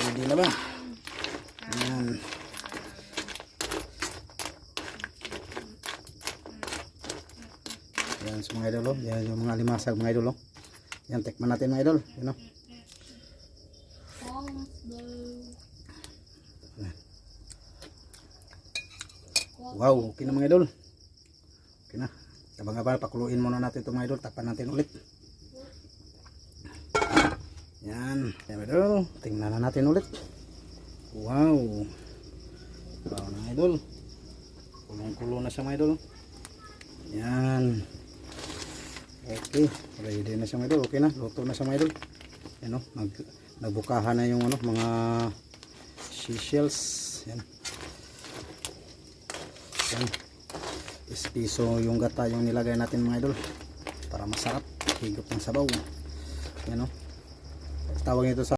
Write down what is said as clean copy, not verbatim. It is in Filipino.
Ready na ba? Yan. Yan sa mga idol. Yan yung mga limasag mga idol. Yan, tikman natin mga idol. Yan, wow, okay na mga idol. Okay na. Abang-abang, pakuluin muna natin ito mga idol. Tapan natin ulit. Yan. Yan idol. Tingnan na natin ulit. Wow. Wow na idol. Kulong-kulo na siya mga idol. Yan. Okay. Ready na siya mga idol. Okay na. Luto na siya mga idol. Yan o. Nagbukahan na yung ano, mga seashells. Yan. Yan. Piso yung gata yung nilagay natin mga idol. Para masarap. Higop ng sabaw. Yan o. Tawag nito sa